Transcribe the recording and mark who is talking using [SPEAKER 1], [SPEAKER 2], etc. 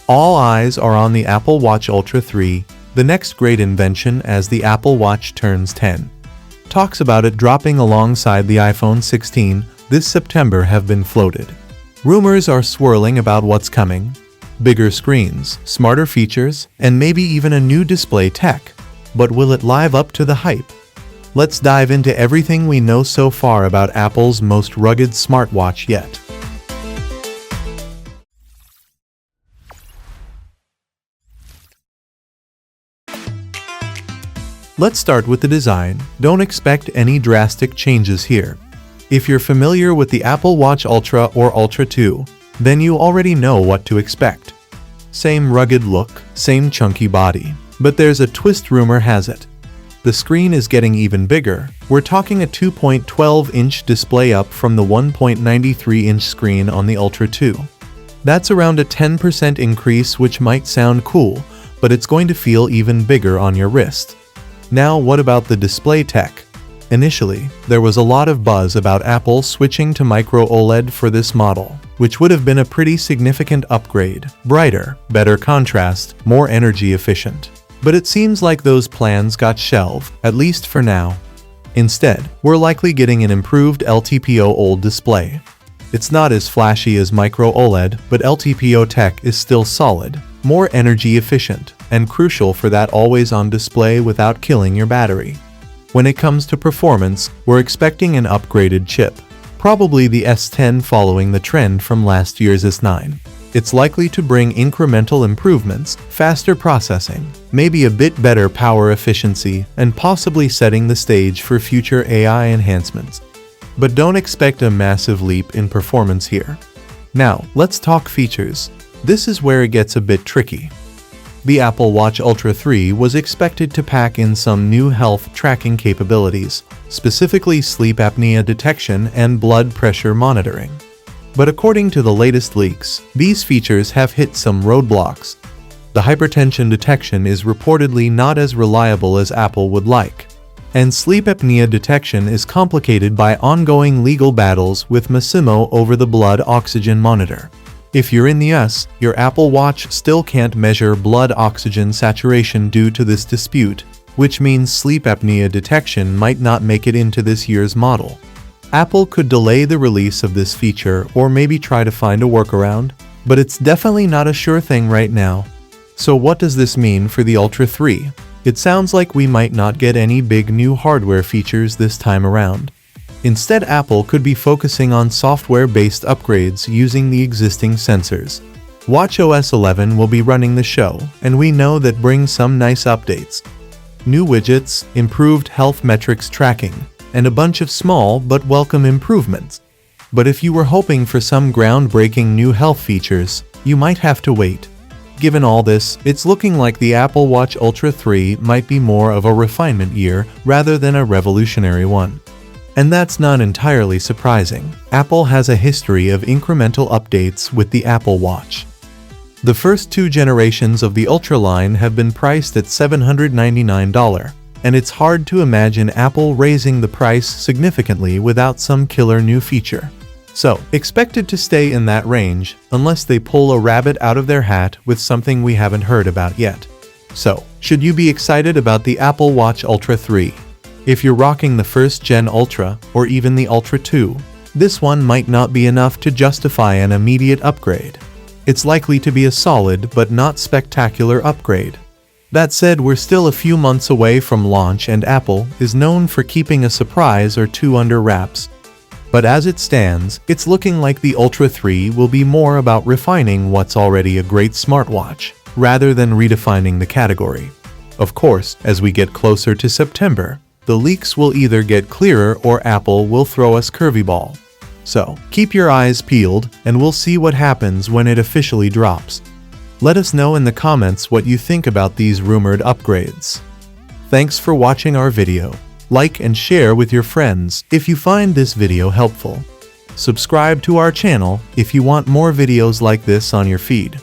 [SPEAKER 1] All eyes are on the Apple Watch Ultra 3, the next great invention as the Apple Watch turns 10. Talks about it dropping alongside the iPhone 16 this September have been floated. Rumors are swirling about what's coming. Bigger screens, smarter features, and maybe even a new display tech. But will it live up to the hype? Let's dive into everything we know so far about Apple's most rugged smartwatch yet. Let's start with the design. Don't expect any drastic changes here. If you're familiar with the Apple Watch Ultra or Ultra 2, then you already know what to expect. Same rugged look, same chunky body. But there's a twist, rumor has it. The screen is getting even bigger. We're talking a 2.12-inch display up from the 1.93-inch screen on the Ultra 2. That's around a 10% increase, which might sound cool, but it's going to feel even bigger on your wrist. Now, what about the display tech? Initially, there was a lot of buzz about Apple switching to micro OLED for this model, which would have been a pretty significant upgrade. Brighter, better contrast, more energy efficient. But it seems like those plans got shelved, at least for now. Instead, we're likely getting an improved LTPO OLED display. It's not as flashy as micro OLED, but LTPO tech is still solid, more energy efficient, and crucial for that always-on display without killing your battery. When it comes to performance, we're expecting an upgraded chip, probably the S10 following the trend from last year's S9. It's likely to bring incremental improvements, faster processing, maybe a bit better power efficiency, and possibly setting the stage for future AI enhancements. But don't expect a massive leap in performance here. Now, let's talk features. This is where it gets a bit tricky. The Apple Watch Ultra 3 was expected to pack in some new health tracking capabilities, specifically sleep apnea detection and blood pressure monitoring. But according to the latest leaks, these features have hit some roadblocks. The hypertension detection is reportedly not as reliable as Apple would like. And sleep apnea detection is complicated by ongoing legal battles with Masimo over the blood oxygen monitor. If you're in the US, your Apple Watch still can't measure blood oxygen saturation due to this dispute, which means sleep apnea detection might not make it into this year's model. Apple could delay the release of this feature or maybe try to find a workaround, but it's definitely not a sure thing right now. So what does this mean for the Ultra 3? It sounds like we might not get any big new hardware features this time around. Instead, Apple could be focusing on software-based upgrades using the existing sensors. watchOS 11 will be running the show, and we know that brings some nice updates. New widgets, improved health metrics tracking, and a bunch of small but welcome improvements. But if you were hoping for some groundbreaking new health features, you might have to wait. Given all this, it's looking like the Apple Watch Ultra 3 might be more of a refinement year rather than a revolutionary one. And that's not entirely surprising. Apple has a history of incremental updates with the Apple Watch. The first two generations of the Ultra line have been priced at $799, and it's hard to imagine Apple raising the price significantly without some killer new feature. So, expect it to stay in that range, unless they pull a rabbit out of their hat with something we haven't heard about yet. So, should you be excited about the Apple Watch Ultra 3? If you're rocking the first gen Ultra, or even the Ultra 2, this one might not be enough to justify an immediate upgrade. It's likely to be a solid but not spectacular upgrade. That said, we're still a few months away from launch, and Apple is known for keeping a surprise or two under wraps. But as it stands, it's looking like the Ultra 3 will be more about refining what's already a great smartwatch, rather than redefining the category. Of course, as we get closer to September, the leaks will either get clearer or Apple will throw us curveball. So, keep your eyes peeled, and we'll see what happens when it officially drops. Let us know in the comments what you think about these rumored upgrades. Thanks for watching our video. Like and share with your friends if you find this video helpful. Subscribe to our channel if you want more videos like this on your feed.